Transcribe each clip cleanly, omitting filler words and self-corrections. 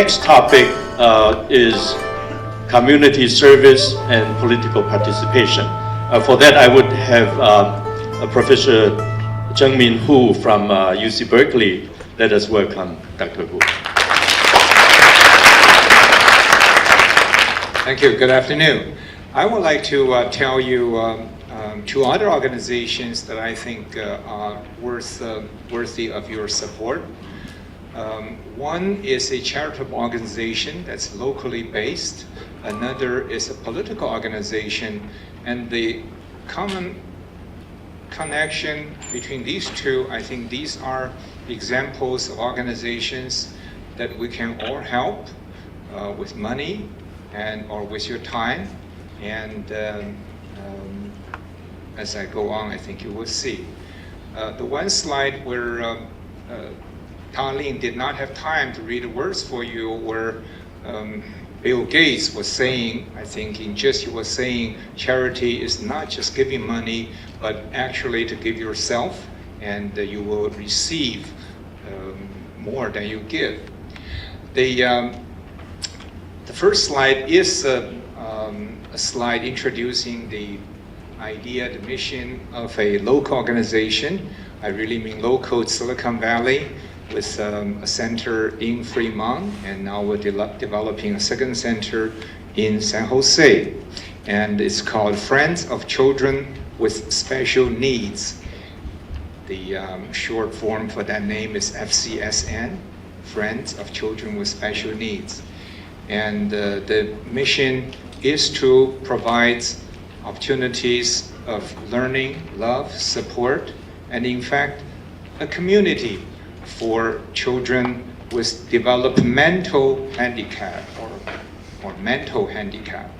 next topic is community service and political participation. For that, I would have Professor Chenming Hu from UC Berkeley. Let us welcome Dr. Hu. Thank you. Good afternoon. I would like to tell you two other organizations that I think are worthy of your support. One is a charitable organization that's locally based. Another is a political organization. And the common connection between these two, I think these are examples of organizations that we can all help with money and or with your time. And as I go on, I think you will see. The one slide where Tarlene did not have time to read the words for you, where Bill Gates was saying, I think in just he was saying, charity is not just giving money, but actually to give yourself, and you will receive more than you give. The first slide is a slide introducing the idea, the mission of a local organization. I really mean local Silicon Valley, with a center in Fremont, and now we're developing a second center in San Jose. And it's called Friends of Children with Special Needs. The short form for that name is FCSN, Friends of Children with Special Needs. And the mission is to provide opportunities of learning, love, support, and in fact, a community for children with developmental handicap or mental handicap.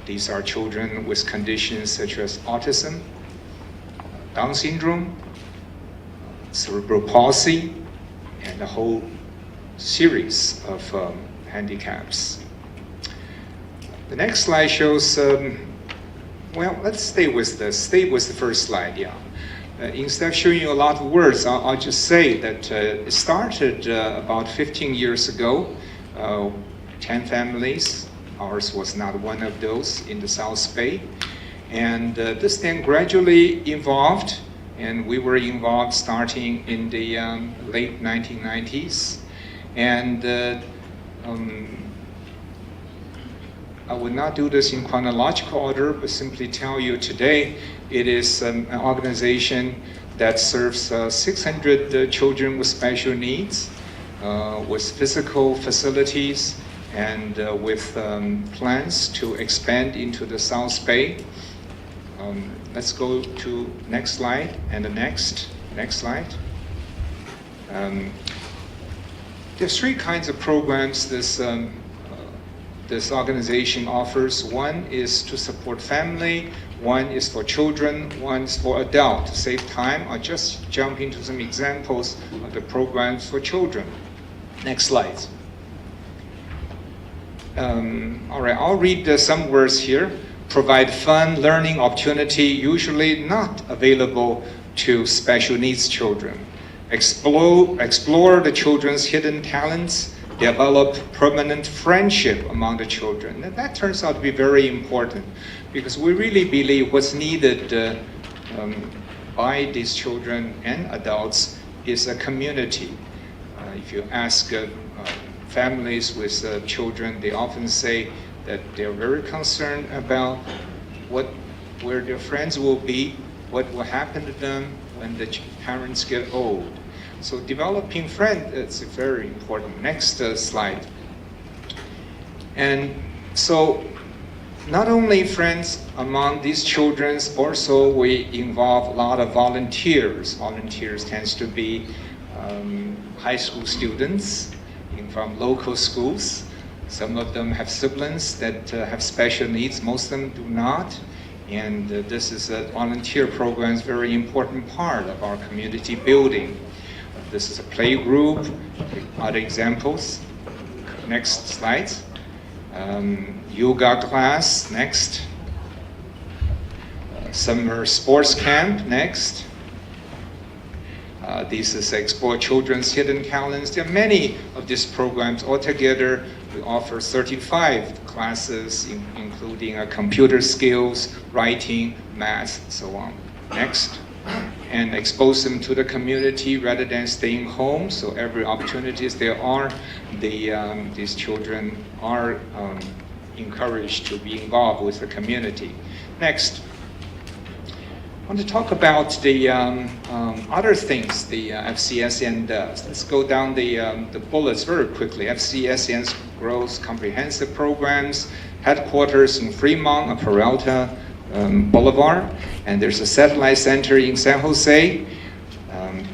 These are children with conditions such as autism, Down syndrome, cerebral palsy, and a whole series of handicaps. The next slide shows, well, let's stay with the first slide, yeah. Instead of showing you a lot of words, I'll just say that it started about 15 years ago, 10 families. Ours was not one of those in the South Bay. And this then gradually evolved, and we were involved starting in the late 1990s. And I would not do this in chronological order, but simply tell you today it is an organization that serves 600 children with special needs, with physical facilities, and with plans to expand into the South Bay. Let's go to next slide and the next slide. There's three kinds of programs this organization offers. One is to support family, one is for children, one is for adults. To save time, I'll just jump into some examples of the programs for children. Next slide. All right, I'll read some words here. Provide fun learning opportunity usually not available to special needs children. Explore the children's hidden talents. Develop permanent friendship among the children. And that turns out to be very important, because we really believe what's needed by these children and adults is a community. If you ask families with children, they often say that they're very concerned about where their friends will be, what will happen to them when the parents get old. So developing friends is very important. Next slide. And so not only friends among these children, also we involve a lot of volunteers. Volunteers tends to be high school students from local schools. Some of them have siblings that have special needs. Most of them do not. And this is a volunteer program, is a very important part of our community building. This is a play group. Other examples. Next slide. Yoga class, next. Summer sports camp, next. This is Explore Children's Hidden Talents. There are many of these programs. Altogether, we offer 35 classes, including computer skills, writing, math, so on. Next. And expose them to the community rather than staying home. So every opportunities there are, these children are encouraged to be involved with the community. Next. I want to talk about the other things the FCSN does. Let's go down the bullets very quickly. FCSN's growth comprehensive programs, headquarters in Fremont, Peralta Boulevard, and there's a satellite center in San Jose.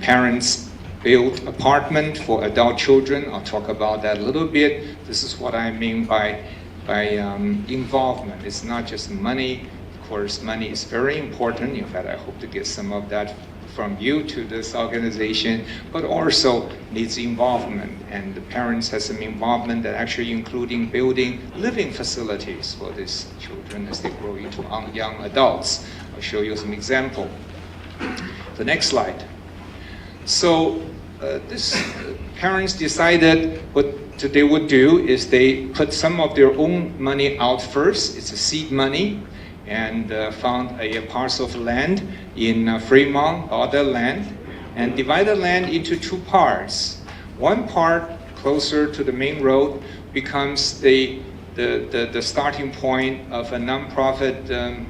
Parents build apartment for adult children. I'll talk about that a little bit. This is what I mean by involvement. It's not just money. Of course, money is very important. In fact, I hope to get some of that from you to this organization, but also needs involvement. And the parents have some involvement that actually including building living facilities for these children as they grow into young adults. I'll show you some example. The next slide. So this parents decided what they would do is they put some of their own money out first. It's a seed money. And found a parcel of land in Fremont, bought the land, and divided land into two parts. One part closer to the main road becomes the starting point of a nonprofit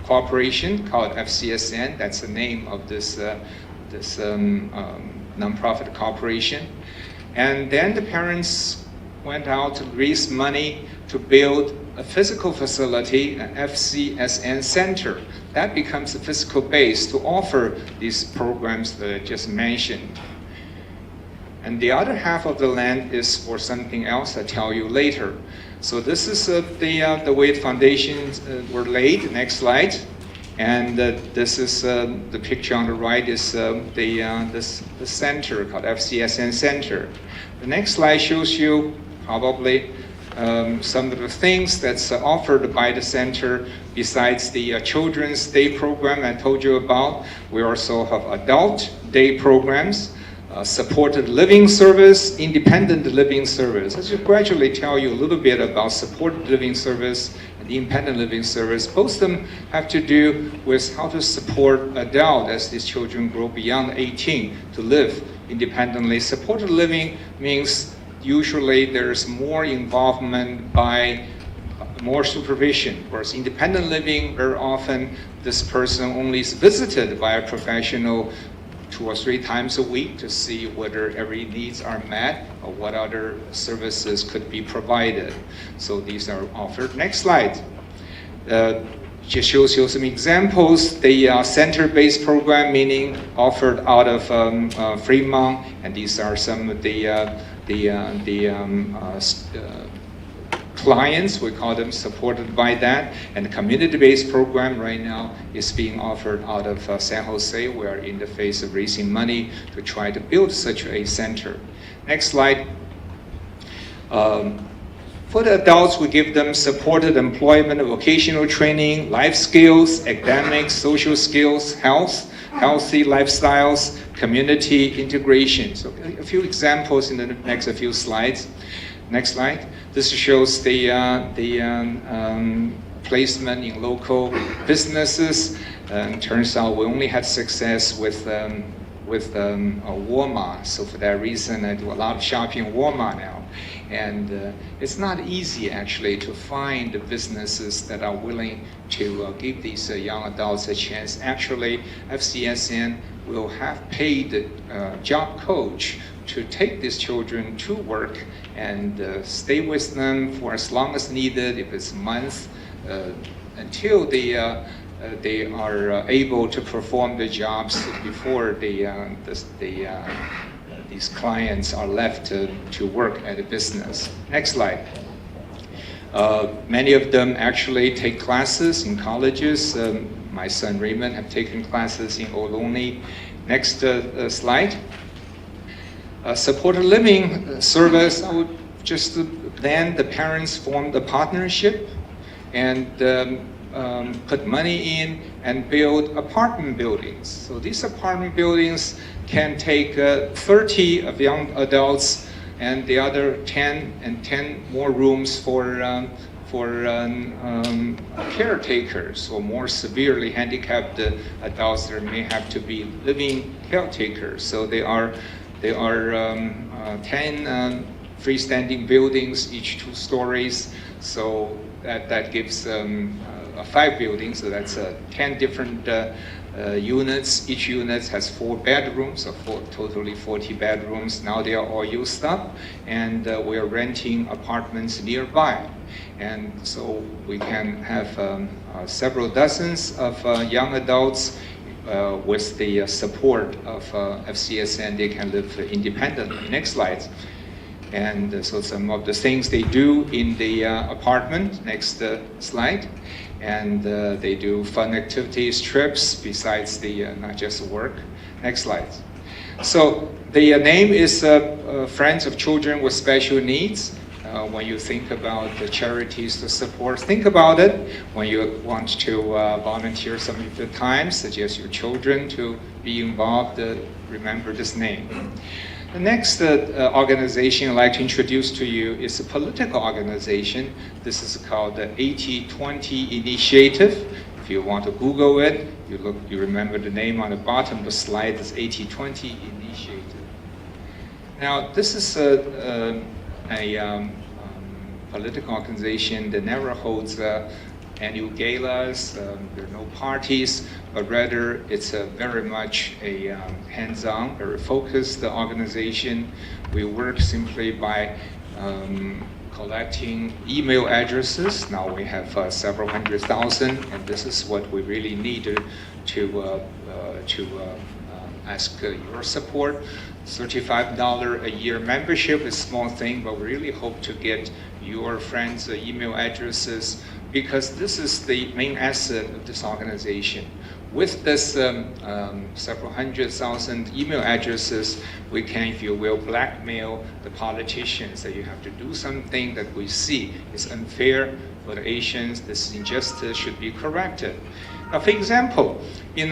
corporation called FCSN. That's the name of this nonprofit corporation. And then the parents went out to raise money to build a physical facility, an FCSN center. That becomes a physical base to offer these programs that I just mentioned. And the other half of the land is for something else I'll tell you later. So this is the way the foundations were laid. Next slide. And this is the picture on the right is the center called FCSN Center. The next slide shows you probably some of the things that's offered by the center besides the children's day program I told you about. We also have adult day programs, supported living service, independent living service. I should gradually tell you a little bit about supported living service and independent living service. Both of them have to do with how to support adults as these children grow beyond 18 to live independently. Supported living means usually there's more involvement by more supervision, whereas independent living, very often this person only is visited by a professional 2 or 3 times a week to see whether every needs are met or what other services could be provided. So these are offered. Next slide. Just shows you some examples. The center-based program, meaning offered out of Fremont, and these are some of the clients, we call them, supported by that. And the community-based program right now is being offered out of San Jose. We are in the phase of raising money to try to build such a center. Next slide. For the adults, we give them supported employment, vocational training, life skills, academics, social skills, healthy lifestyles, community integration. So a few examples in the next few slides. Next slide. This shows the placement in local businesses. Turns out we only had success with Walmart. So for that reason, I do a lot of shopping at Walmart now. And it's not easy actually to find the businesses that are willing to give these young adults a chance. Actually, FCSN will have paid job coach to take these children to work and stay with them for as long as needed, if it's months, until they are able to perform the jobs before these clients are left to work at a business. Next slide. Many of them actually take classes in colleges. My son Raymond have taken classes in Ohlone. Next slide. Supported living service, I would just then the parents formed a partnership and put money in and build apartment buildings. So these apartment buildings can take 30 of young adults and the other 10 and 10 more rooms for caretakers or more severely handicapped adults that may have to be living caretakers. So there are 10 freestanding buildings, each 2 stories. So that gives 5 buildings. So that's 10 different units. Each unit has 4 bedrooms, so totally 40 bedrooms. Now they are all used up, and we are renting apartments nearby. And so we can have several dozens of young adults with the support of FCSN. They can live independently. Next slide. And so some of the things they do in the apartment. Next slide. And they do fun activities, trips, besides the not just work. Next slide. So the name is Friends of Children with Special Needs. When you think about the charities to support, think about it. When you want to volunteer some of your time, suggest your children to be involved, remember this name. The next organization I'd like to introduce to you is a political organization. This is called the 80-20 Initiative. If you want to Google it, you remember the name on the bottom of the slide is 80-20 Initiative. Now, this is a political organization that never holds annual galas. There are no parties, but rather it's very much a hands-on, very focused organization. We work simply by collecting email addresses. Now we have several 100,000, and this is what we really need to ask your support. $35 a year membership is a small thing, but we really hope to get your friends' email addresses, because this is the main asset of this organization. With this several 100,000 email addresses, we can, if you will, blackmail the politicians that you have to do something that we see is unfair for the Asians, this injustice should be corrected. Now, for example, in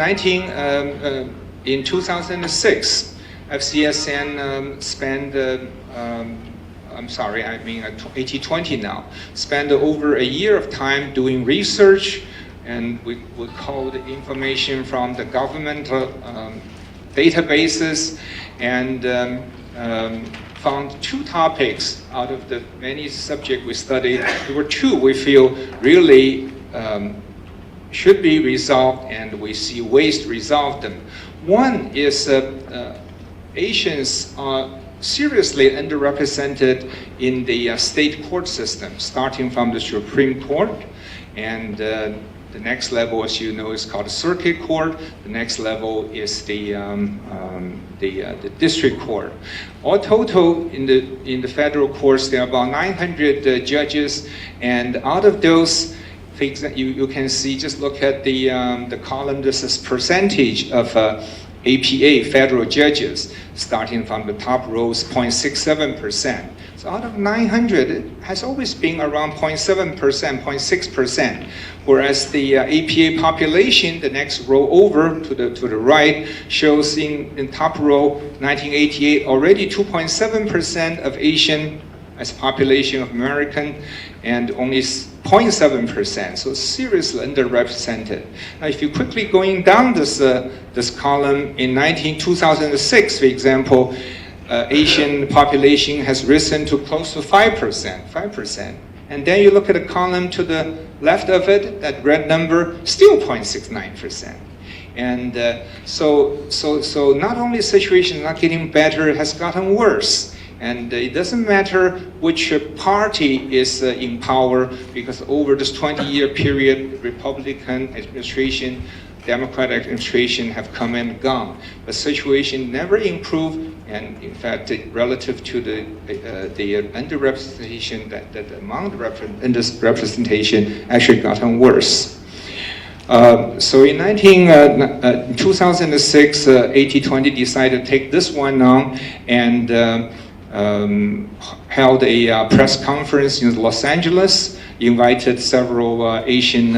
2006, FCSN spent, 80-20 now, spent over a year of time doing research, and we called information from the governmental databases, and found 2 topics out of the many subjects we studied. There were 2 we feel really should be resolved, and we see ways to resolve them. One is Asians are seriously underrepresented in the state court system, starting from the Supreme Court, and the next level, as you know, is called the Circuit Court. The next level is the District Court. All total, in the federal courts, there are about 900 judges, and out of those, you can see, just look at the column. This is percentage of APA federal judges, starting from the top row is 0.67%. So out of 900, it has always been around 0.7%, 0.6%. Whereas the APA population, the next row over to the right, shows in top row, 1988, already 2.7% of Asian as population of American, and only 0.7%, so seriously underrepresented. Now, if you quickly going down this column, in 2006, for example, Asian population has risen to close to 5%. And then you look at the column to the left of it, that red number, still 0.69%. And so not only the situation is not getting better, it has gotten worse. And it doesn't matter which party is in power, because over this 20-year period, Republican administration, Democratic administration have come and gone. The situation never improved, and in fact, relative to the underrepresentation, that among the underrepresentation actually gotten worse. So in 2006, 80-20 decided to take this one on, and held a press conference in Los Angeles, invited several Asian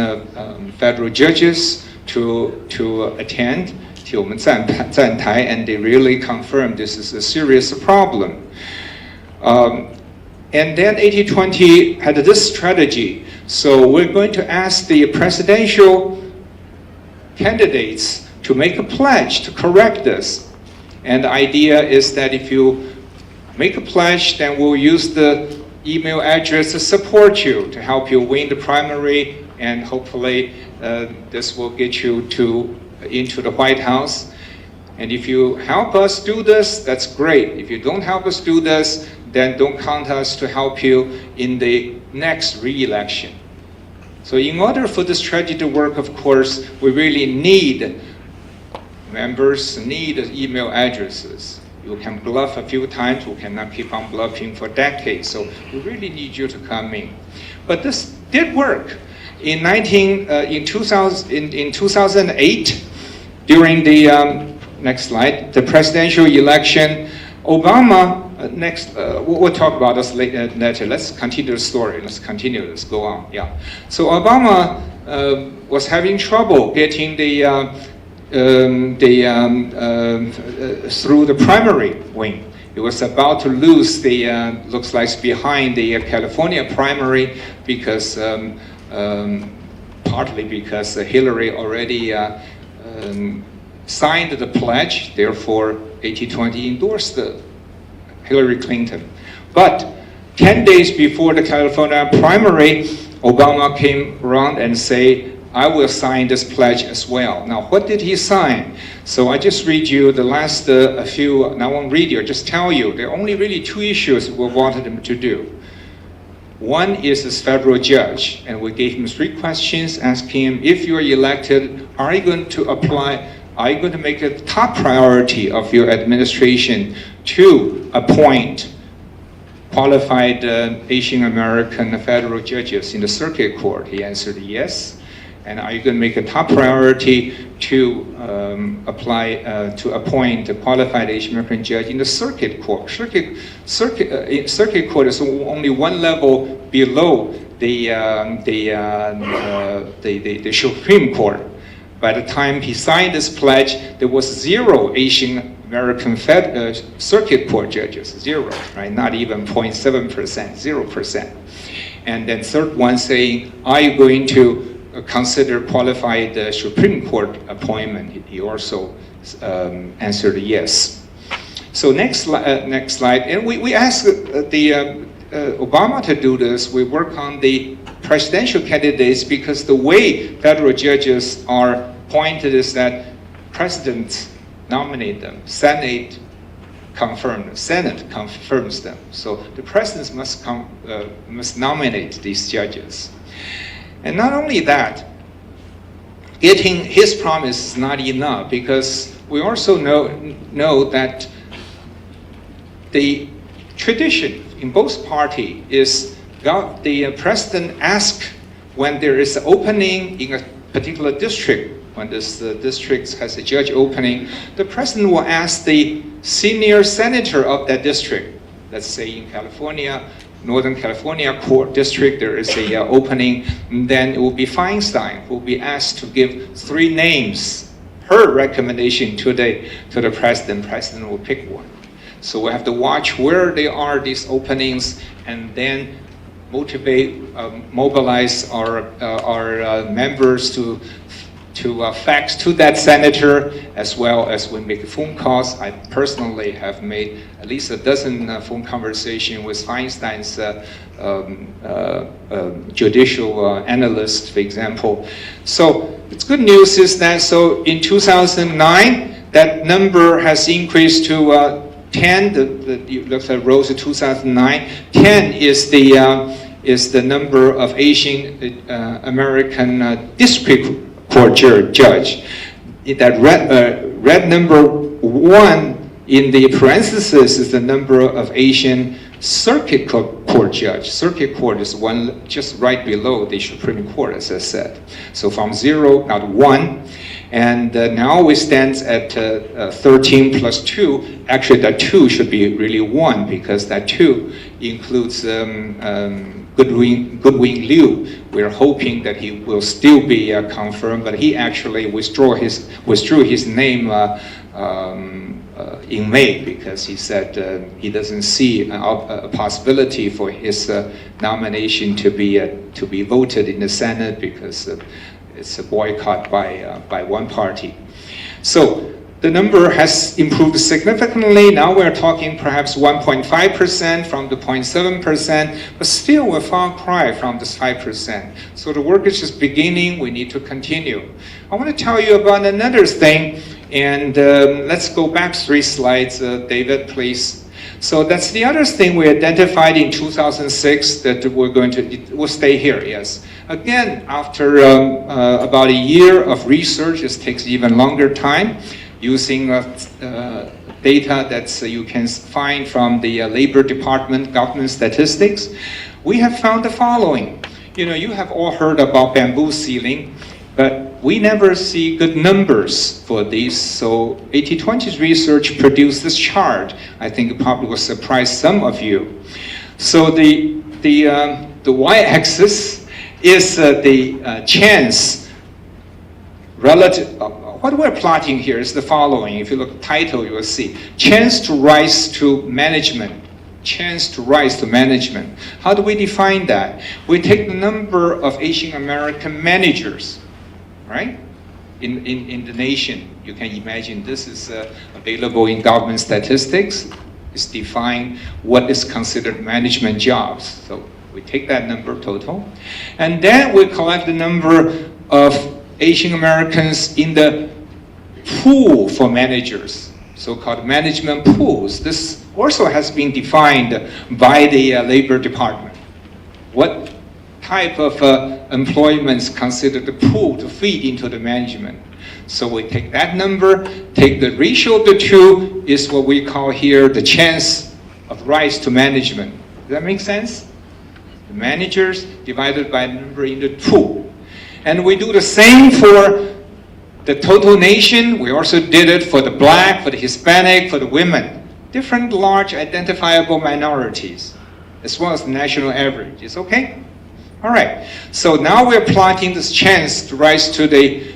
federal judges to attend, 替我们站台, and they really confirmed this is a serious problem. And then 8020 had this strategy. So we're going to ask the presidential candidates to make a pledge to correct this. And the idea is that if you make a pledge, then we'll use the email address to support you, to help you win the primary, and hopefully this will get you into the White House. And if you help us do this, that's great. If you don't help us do this, then don't count us to help you in the next re-election. So in order for this strategy to work, of course, we really need members, need email addresses. You can bluff a few times, we cannot keep on bluffing for decades. So we really need you to come in. But this did work. In 2008, during the, next slide, the presidential election, Obama, we'll talk about this later. Let's continue the story. Let's go on. Yeah. So Obama was having trouble getting through the primary win. He was about to lose the, looks like behind the California primary because, partly because Hillary already signed the pledge, therefore 8020 endorsed Hillary Clinton. But 10 days before the California primary, Obama came around and said, I will sign this pledge as well. Now, what did he sign? So I just read you the last few, and I won't read you, I just tell you, there are only really two issues we wanted him to do. One is this federal judge, and we gave him 3 questions, asking him, if you're elected, are you going to apply, are you going to make it top priority of your administration to appoint qualified Asian American federal judges in the circuit court? He answered yes. And are you going to make a top priority to appoint a qualified Asian American judge in the circuit court? Circuit court is only one level below the Supreme Court. By the time he signed this pledge, there was 0 Asian American circuit court judges, 0, right? Not even 0.7%, 0%. And then third one saying, are you going to consider qualified Supreme Court appointment? He also answered yes. So next slide. And we asked Obama to do this. We work on the presidential candidates because the way federal judges are appointed is that presidents nominate them, Senate confirms them. So the president must nominate these judges. And not only that, getting his promise is not enough, because we also know that the tradition in both parties is the president asks when there is an opening in a particular district, when this district has a judge opening, the president will ask the senior senator of that district. Let's say in California, Northern California Court District, there is a opening, and then it will be Feinstein who will be asked to give 3 names, her recommendation to the president. President will pick one. So we have to watch where they are, these openings, and then mobilize our members to fax to that senator, as well as we make phone calls. I personally have made at least a dozen phone conversations with Feinstein's judicial analyst, for example. So it's good news is that, so in 2009, that number has increased to 10, rose to 2009. 10 is the number of Asian American district court judge. That red number 1 in the parentheses is the number of Asian circuit court judge. Circuit court is one just right below the Supreme Court, as I said. So from 0, not 1. And now we stand at 13 plus 2. Actually, that 2 should be really 1, because that 2 includes Goodwin Liu. We're hoping that he will still be confirmed, but he actually withdrew his name in May because he said he doesn't see a possibility for his nomination to be voted in the Senate because it's a boycott by one party. So the number has improved significantly. Now we're talking perhaps 1.5% from the 0.7%, but still we're far cry from this 5%. So the work is just beginning. We need to continue. I want to tell you about another thing, and let's go back 3 slides, David, please. So that's the other thing we identified in 2006 that we'll stay here, yes. Again, after about a year of research, it takes even longer time, using data that you can find from the Labor Department government statistics, we have found the following. You have all heard about bamboo ceiling, but we never see good numbers for these. So 80/20's research produced this chart. I think it probably will surprise some of you. So the y-axis is the chance relative. What we're plotting here is the following. If you look at the title, you will see chance to rise to management. Chance to rise to management. How do we define that? We take the number of Asian American managers, right? In the nation. You can imagine this is available in government statistics. It's defined what is considered management jobs. So we take that number total. And then we collect the number of Asian Americans in the pool for managers, so-called management pools. This also has been defined by the Labor Department. What type of employments considered the pool to feed into the management? So we take that number, take the ratio of the two, is what we call here the chance of rise to management. Does that make sense? The managers divided by the number in the pool. And we do the same for the total nation. We also did it for the Black, for the Hispanic, for the women. Different large identifiable minorities, as well as the national average. Is okay? All right. So now we're plotting this chance to rise to the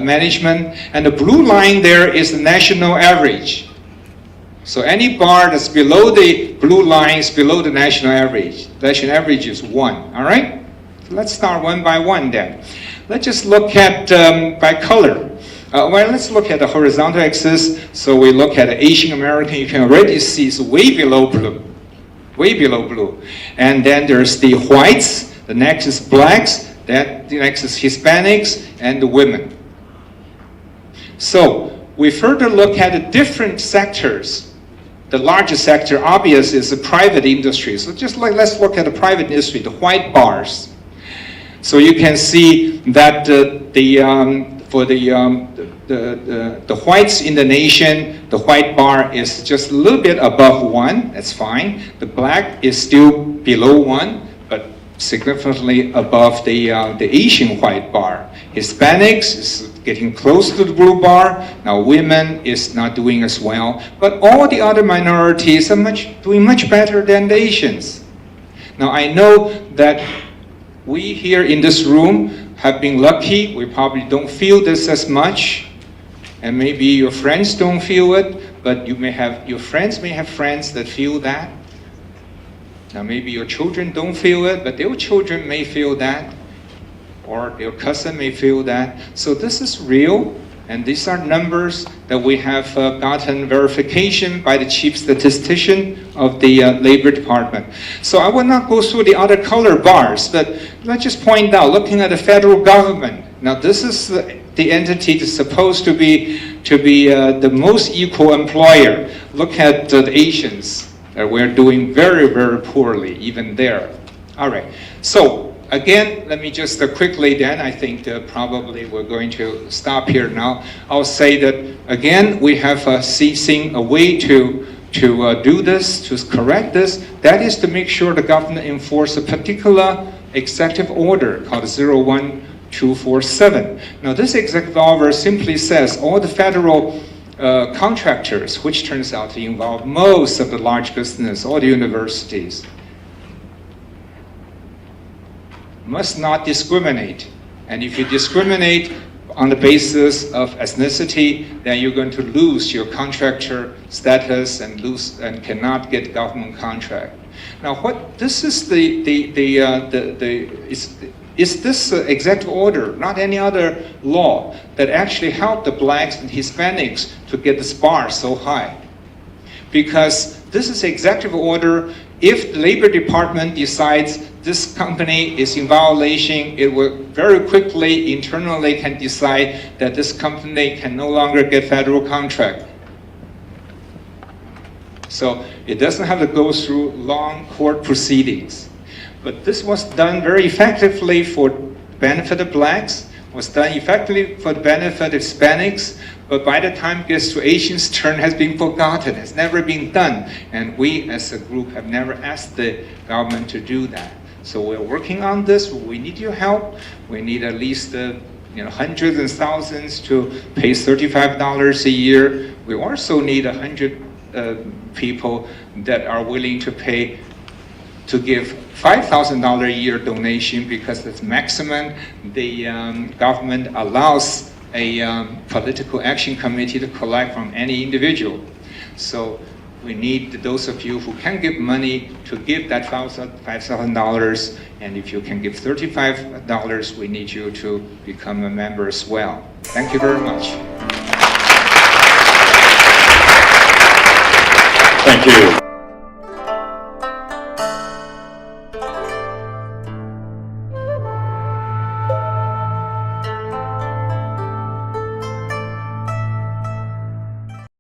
management, and the blue line there is the national average. So any bar that's below the blue line is below the national average. The national average is 1. All right. So let's start one by one then. Let's just look at by color. Well, let's look at the horizontal axis. So we look at the Asian American. You can already see it's way below blue. Way below blue. And then there's the whites. The next is blacks. The next is Hispanics and the women. So we further look at the different sectors. The largest sector, obvious, is the private industry. So just like let's look at the private industry, the white bars. So you can see that for the whites in the nation, the white bar is just a little bit above 1. That's fine. The black is still below 1, but significantly above the Asian white bar. Hispanics is getting close to the blue bar. Now women is not doing as well, but all the other minorities are doing much better than the Asians. Now I know that we here in this room have been lucky. We probably don't feel this as much, and maybe your friends don't feel it, but your friends may have friends that feel that. Now maybe your children don't feel it, but their children may feel that, or their cousin may feel that. So this is real, and these are numbers that we have gotten verification by the chief statistician of the Labor Department. So I will not go through the other color bars, but let's just point out, looking at the federal government. Now this is the entity that's supposed to be the most equal employer. Look at the Asians. We're doing very, very poorly, even there. All right. So again, let me just quickly then, I think probably we're going to stop here now. I'll say that, again, we have seen a way to do this, to correct this. That is to make sure the government enforce a particular executive order called 01247. Now, this executive order simply says all the federal contractors, which turns out to involve most of the large business, all the universities, must not discriminate. And if you discriminate on the basis of ethnicity, then you're going to lose your contractor status and cannot get government contract. Now, this is is this executive order, not any other law, that actually helped the blacks and Hispanics to get this bar so high. Because this is executive order. If the Labor Department decides this company is in violation, it will very quickly internally can decide that this company can no longer get federal contract. So it doesn't have to go through long court proceedings. But this was done very effectively for the benefit of blacks, was done effectively for the benefit of Hispanics, but by the time it gets to Asians' turn, has been forgotten. It's never been done. And we as a group have never asked the government to do that. So we're working on this. We need your help. We need at least hundreds and thousands to pay $35 a year. We also need 100 people that are willing to pay to give $5,000 a year donation, because that's maximum the government allows a political action committee to collect from any individual. So we need those of you who can give money to give that $5,000, and if you can give $35, we need you to become a member as well. Thank you very much. Thank you.